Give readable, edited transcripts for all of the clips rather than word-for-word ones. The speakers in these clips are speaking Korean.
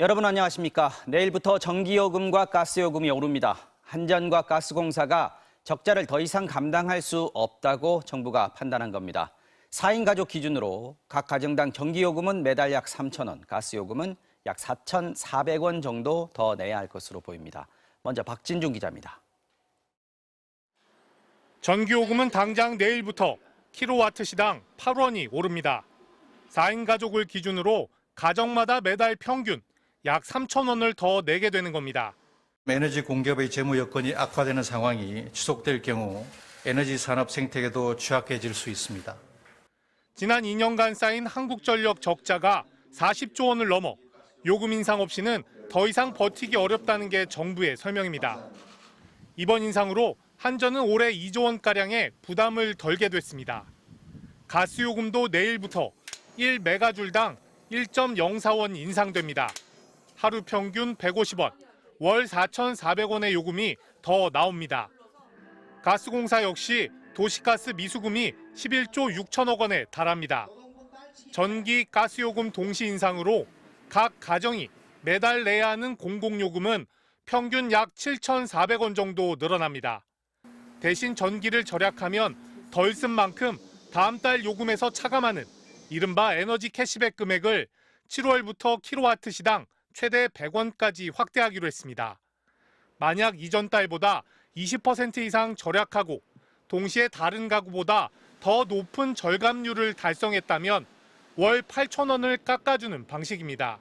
여러분 안녕하십니까? 내일부터 전기요금과 가스요금이 오릅니다. 한전과 가스공사가 적자를 더 이상 감당할 수 없다고 정부가 판단한 겁니다. 4인 가족 기준으로 각 가정당 전기요금은 매달 약 3,000원, 가스요금은 약 4,400원 정도 더 내야 할 것으로 보입니다. 먼저 박진중 기자입니다. 전기요금은 당장 내일부터 킬로와트 시당 8원이 오릅니다. 4인 가족을 기준으로 가정마다 매달 평균 약 3,000원을 더 내게 되는 겁니다. 에너지 공급의 재무 여건이 악화되는 상황이 지속될 경우 에너지 산업 생태계도 취약해질 수 있습니다. 지난 2년간 쌓인 한국전력 적자가 40조 원을 넘어 요금 인상 없이는 더 이상 버티기 어렵다는 게 정부의 설명입니다. 이번 인상으로 한전은 올해 2조 원가량의 부담을 덜게 됐습니다. 가스요금도 내일부터 1메가줄당 1.04원 인상됩니다. 하루 평균 150원, 월 4,400원의 요금이 더 나옵니다. 가스공사 역시 도시가스 미수금이 11조 6천억 원에 달합니다. 전기, 가스요금 동시 인상으로 각 가정이 매달 내야 하는 공공요금은 평균 약 7,400원 정도 늘어납니다. 대신 전기를 절약하면 덜 쓴 만큼 다음 달 요금에서 차감하는 이른바 에너지 캐시백 금액을 7월부터 킬로와트 시당 최대 100원까지 확대하기로 했습니다. 만약 이전 달보다 20% 이상 절약하고 동시에 다른 가구보다 더 높은 절감률을 달성했다면 월 8,000원을 깎아주는 방식입니다.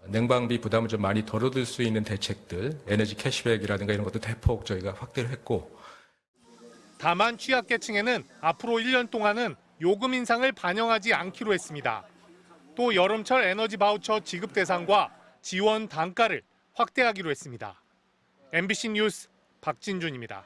냉방비 부담을 좀 많이 덜어줄 수 있는 대책들, 에너지 캐시백이라든가 이런 것도 대폭 저희가 확대를 했고. 다만 취약계층에는 앞으로 1년 동안은 요금 인상을 반영하지 않기로 했습니다. 또 여름철 에너지 바우처 지급 대상과 지원 단가를 확대하기로 했습니다. MBC 뉴스 박진준입니다.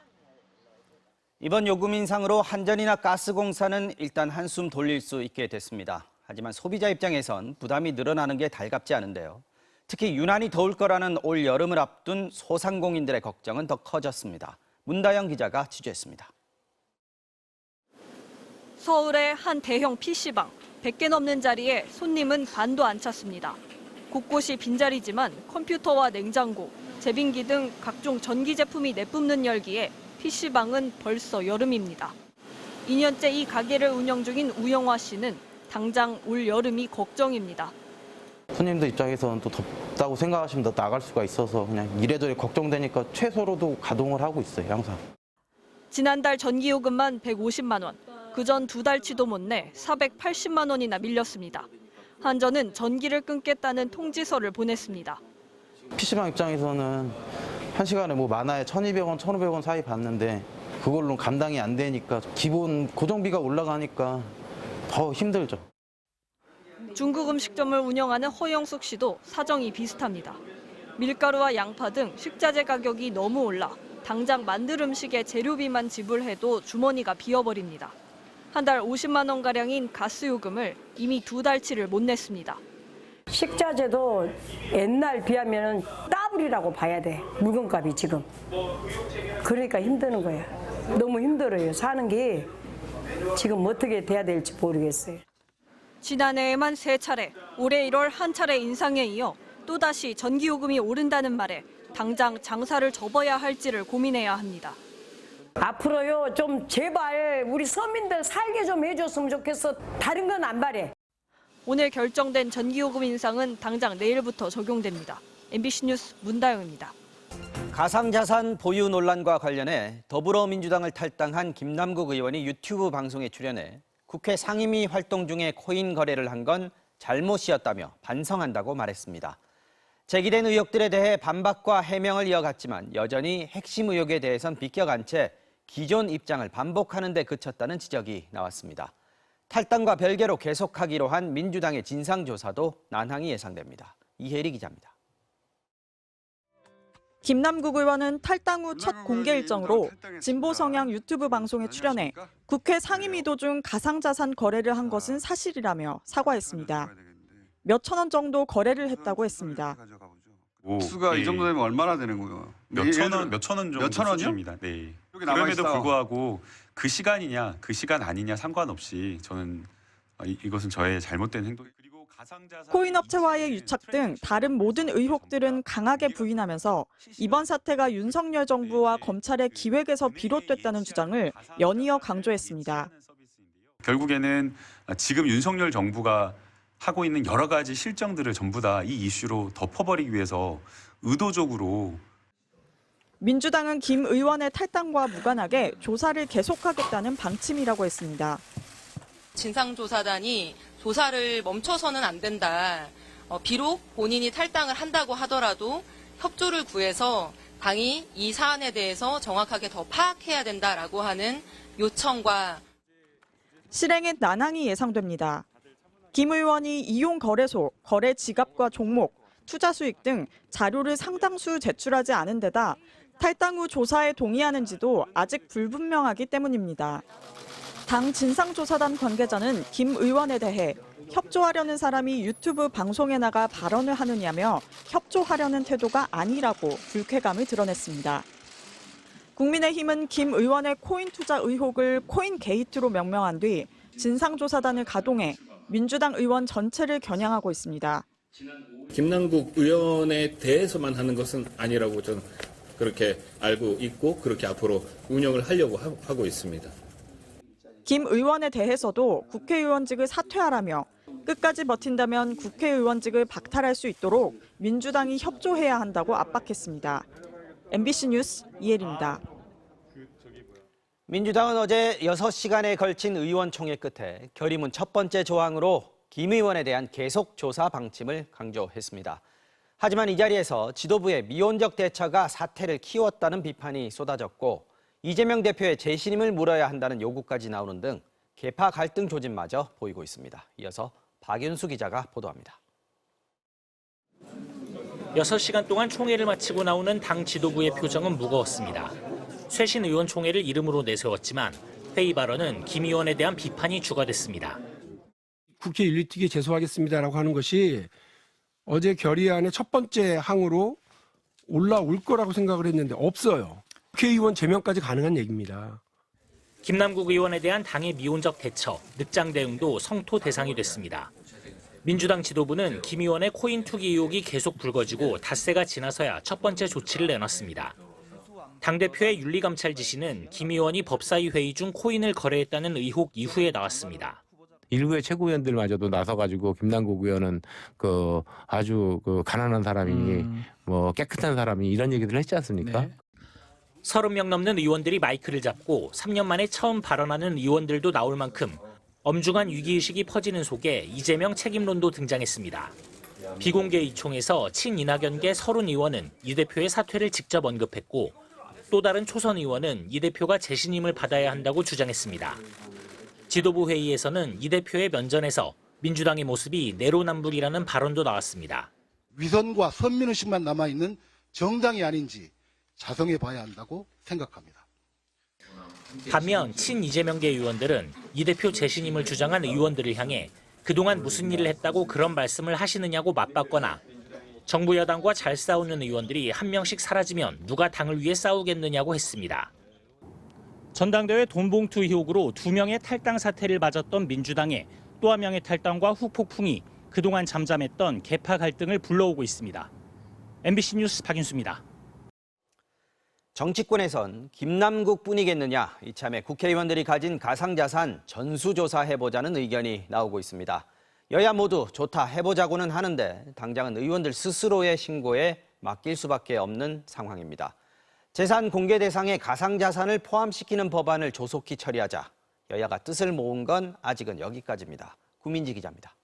이번 요금 인상으로 한전이나 가스공사는 일단 한숨 돌릴 수 있게 됐습니다. 하지만 소비자 입장에선 부담이 늘어나는 게 달갑지 않은데요. 특히 유난히 더울 거라는 올 여름을 앞둔 소상공인들의 걱정은 더 커졌습니다. 문다영 기자가 취재했습니다. 서울의 한 대형 PC방, 100개 넘는 자리에 손님은 반도 안 찼습니다. 곳곳이 빈자리지만 컴퓨터와 냉장고, 제빙기 등 각종 전기 제품이 내뿜는 열기에 PC방은 벌써 여름입니다. 2년째 이 가게를 운영 중인 우영화 씨는 당장 올 여름이 걱정입니다. 손님들 입장에서는 또 덥다고 생각하시면 더 나갈 수가 있어서 그냥 이래저래 걱정되니까 최소로도 가동을 하고 있어요, 항상. 지난달 전기요금만 150만 원, 그전 2달치도 못 내 480만 원이나 밀렸습니다. 한전은 전기를 끊겠다는 통지서를 보냈습니다. PC방 입장에서는 한 시간에 뭐 많아야 1,200원, 1,500원 사이 받는데 그걸로 감당이 안 되니까 기본 고정비가 올라가니까 더 힘들죠. 중국 음식점을 운영하는 허영숙 씨도 사정이 비슷합니다. 밀가루와 양파 등 식자재 가격이 너무 올라 당장 만들 음식의 재료비만 지불해도 주머니가 비어버립니다. 한 달 50만 원가량인 가스요금을 이미 2달치를 못 냈습니다. 식자재도 옛날 비하면 더블이라고 봐야 돼. 물건값이 지금. 그러니까 힘드는 거야. 너무 힘들어요. 사는 게 지금 어떻게 돼야 될지 모르겠어요. 지난해에만 3차례, 올해 1월 한 차례 인상에 이어 또다시 전기요금이 오른다는 말에 당장 장사를 접어야 할지를 고민해야 합니다. 앞으로요 좀 제발 우리 서민들 살게 좀 해줬으면 좋겠어. 다른 건 안 바래. 오늘 결정된 전기요금 인상은 당장 내일부터 적용됩니다. MBC 뉴스 문다영입니다. 가상자산 보유 논란과 관련해 더불어민주당을 탈당한 김남국 의원이 유튜브 방송에 출연해 국회 상임위 활동 중에 코인 거래를 한 건 잘못이었다며 반성한다고 말했습니다. 제기된 의혹들에 대해 반박과 해명을 이어갔지만 여전히 핵심 의혹에 대해선 비껴간 채 기존 입장을 반복하는 데 그쳤다는 지적이 나왔습니다. 탈당과 별개로 계속하기로 한 민주당의 진상조사도 난항이 예상됩니다. 이혜리 기자입니다. 김남국 의원은 탈당 후 첫 공개 일정으로 진보 성향 유튜브 방송에 출연해 국회 상임위 도중 가상자산 거래를 한 것은 사실이라며 사과했습니다. 몇천 원 정도 거래를 했다고 했습니다. 수가 이 정도 되면 얼마나 되는 거예요? 몇천 원 정도 수준입니다. 네. 그럼에도 불구하고 그 시간이냐, 그 시간 아니냐 상관없이 저는 이것은 저의 잘못된 행동. 코인 업체와의 유착 등 다른 모든 의혹들은 강하게 부인하면서 이번 사태가 윤석열 정부와 검찰의 기획에서 비롯됐다는 주장을 연이어 강조했습니다. 결국에는 지금 윤석열 정부가 하고 있는 여러 가지 실정들을 전부 다 이 이슈로 덮어버리기 위해서 의도적으로 민주당은 김 의원의 탈당과 무관하게 조사를 계속하겠다는 방침이라고 했습니다. 진상조사단이 조사를 멈춰서는 안 된다. 비록 본인이 탈당을 한다고 하더라도 협조를 구해서 당이 이 사안에 대해서 정확하게 더 파악해야 된다라고 하는 요청과 실행에 난항이 예상됩니다. 김 의원이 이용 거래소, 거래 지갑과 종목, 투자 수익 등 자료를 상당수 제출하지 않은 데다 탈당 후 조사에 동의하는지도 아직 불분명하기 때문입니다. 당 진상조사단 관계자는 김 의원에 대해 협조하려는 사람이 유튜브 방송에 나가 발언을 하느냐며 협조하려는 태도가 아니라고 불쾌감을 드러냈습니다. 국민의힘은 김 의원의 코인 투자 의혹을 코인 게이트로 명명한 뒤 진상조사단을 가동해 민주당 의원 전체를 겨냥하고 있습니다. 김남국 의원에 대해서만 하는 것은 아니라고 저는 그렇게 알고 있고 그렇게 앞으로 운영을 하려고 하고 있습니다. 김 의원에 대해서도 국회의원직을 사퇴하라며 끝까지 버틴다면 국회의원직을 박탈할 수 있도록 민주당이 협조해야 한다고 압박했습니다. MBC 뉴스 이혜리입니다. 민주당은 어제 6시간에 걸친 의원총회 끝에 결의문 첫 번째 조항으로 김 의원에 대한 계속 조사 방침을 강조했습니다. 하지만 이 자리에서 지도부의 미온적 대처가 사태를 키웠다는 비판이 쏟아졌고 이재명 대표의 재신임을 물어야 한다는 요구까지 나오는 등 계파 갈등 조짐마저 보이고 있습니다. 이어서 박윤수 기자가 보도합니다. 6시간 동안 총회를 마치고 나오는 당 지도부의 표정은 무거웠습니다. 쇄신 의원총회를 이름으로 내세웠지만 회의 발언은 김 의원에 대한 비판이 주가 됐습니다. 국회 윤리특위 제소하겠습니다라고 하는 것이 어제 결의안의 첫 번째 항으로 올라올 거라고 생각을 했는데 없어요. 국회의원 제명까지 가능한 얘기입니다. 김남국 의원에 대한 당의 미온적 대처, 늑장 대응도 성토 대상이 됐습니다. 민주당 지도부는 김 의원의 코인 투기 의혹이 계속 불거지고 닷새가 지나서야 첫 번째 조치를 내놨습니다. 당대표의 윤리감찰 지시는 김 의원이 법사위 회의 중 코인을 거래했다는 의혹 이후에 나왔습니다. 일부의 최고위원들마저도 나서가지고 김남국 의원은 아주 가난한 사람이 깨끗한 사람이 이런 얘기들을 했지 않습니까? 네. 30명 넘는 의원들이 마이크를 잡고 3년 만에 처음 발언하는 의원들도 나올 만큼 엄중한 위기의식이 퍼지는 속에 이재명 책임론도 등장했습니다. 비공개 의총에서 친이낙연계 서른 의원은 이 대표의 사퇴를 직접 언급했고 또 다른 초선 의원은 이 대표가 재신임을 받아야 한다고 주장했습니다. 지도부 회의에서는 이 대표의 면전에서 민주당의 모습이 내로남불이라는 발언도 나왔습니다. 위선과 선민의식만 남아있는 정당이 아닌지 자성해 봐야 한다고 생각합니다. 반면 친이재명계 의원들은 이 대표 재신임을 주장한 의원들을 향해 그동안 무슨 일을 했다고 그런 말씀을 하시느냐고 맞받거나 정부 여당과 잘 싸우는 의원들이 한 명씩 사라지면 누가 당을 위해 싸우겠느냐고 했습니다. 전당대회 돈봉투 의혹으로 2명의 탈당 사태를 맞았던 민주당에 또 한 명의 탈당과 후폭풍이 그동안 잠잠했던 계파 갈등을 불러오고 있습니다. MBC 뉴스 박윤수입니다. 정치권에선 김남국뿐이겠느냐, 이참에 국회의원들이 가진 가상자산 전수조사해보자는 의견이 나오고 있습니다. 여야 모두 좋다 해보자고는 하는데 당장은 의원들 스스로의 신고에 맡길 수밖에 없는 상황입니다. 재산 공개 대상에 가상자산을 포함시키는 법안을 조속히 처리하자 여야가 뜻을 모은 건 아직은 여기까지입니다. 구민지 기자입니다.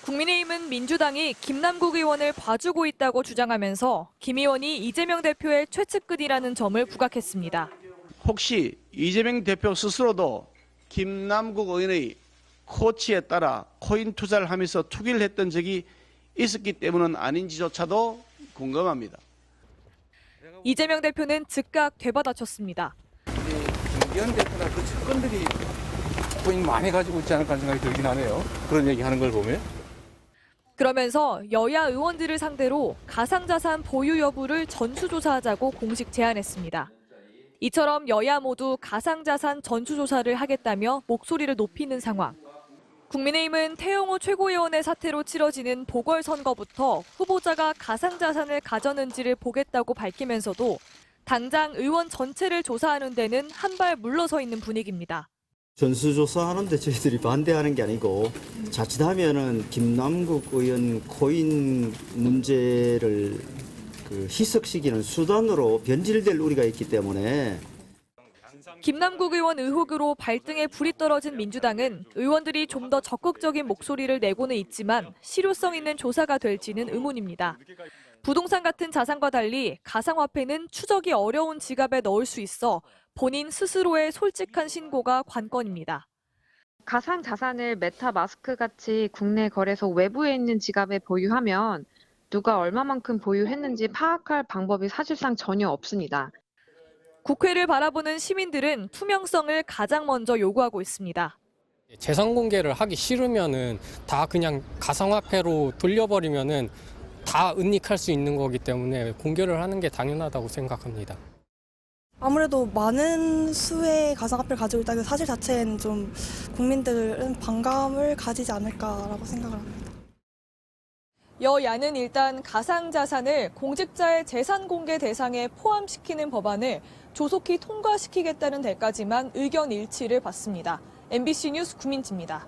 국민의힘은 민주당이 김남국 의원을 봐주고 있다고 주장하면서 김 의원이 이재명 대표의 최측근이라는 점을 부각했습니다. 혹시 이재명 대표 스스로도 김남국 의원의 코치에 따라 코인 투자를 하면서 투기를 했던 적이 있었기 때문은 아닌지조차도 궁금합니다. 이재명 대표는 즉각 되받아쳤습니다. 김기현 대표나 그 측근들이 코인 많이 가지고 있지 않을까 생각이 들긴 하네요. 그런 얘기하는 걸 보면. 그러면서 여야 의원들을 상대로 가상자산 보유 여부를 전수조사하자고 공식 제안했습니다. 이처럼 여야 모두 가상자산 전수조사를 하겠다며 목소리를 높이는 상황. 국민의힘은 태영호 최고위원의 사태로 치러지는 보궐선거부터 후보자가 가상자산을 가졌는지를 보겠다고 밝히면서도 당장 의원 전체를 조사하는 데는 한 발 물러서 있는 분위기입니다. 전수조사하는데 저희들이 반대하는 게 아니고 자칫하면은 김남국 의원 코인 문제를 희석시키는 수단으로 변질될 우려가 있기 때문에 김남국 의원 의혹으로 발등에 불이 떨어진 민주당은 의원들이 좀 더 적극적인 목소리를 내고는 있지만 실효성 있는 조사가 될지는 의문입니다. 부동산 같은 자산과 달리 가상화폐는 추적이 어려운 지갑에 넣을 수 있어 본인 스스로의 솔직한 신고가 관건입니다. 가상 자산을 메타마스크 같이 국내 거래소 외부에 있는 지갑에 보유하면 누가 얼마만큼 보유했는지 파악할 방법이 사실상 전혀 없습니다. 국회를 바라보는 시민들은 투명성을 가장 먼저 요구하고 있습니다. 재산 공개를 하기 싫으면은 다 그냥 가상화폐로 돌려버리면은 다 은닉할 수 있는 거기 때문에 공개를 하는 게 당연하다고 생각합니다. 아무래도 많은 수의 가상화폐를 가지고 있다는 사실 자체는 좀 국민들은 반감을 가지지 않을까라고 생각을 합니다. 여야는 일단 가상자산을 공직자의 재산 공개 대상에 포함시키는 법안을 조속히 통과시키겠다는 데까지만 의견 일치를 봤습니다. MBC 뉴스 구민지입니다.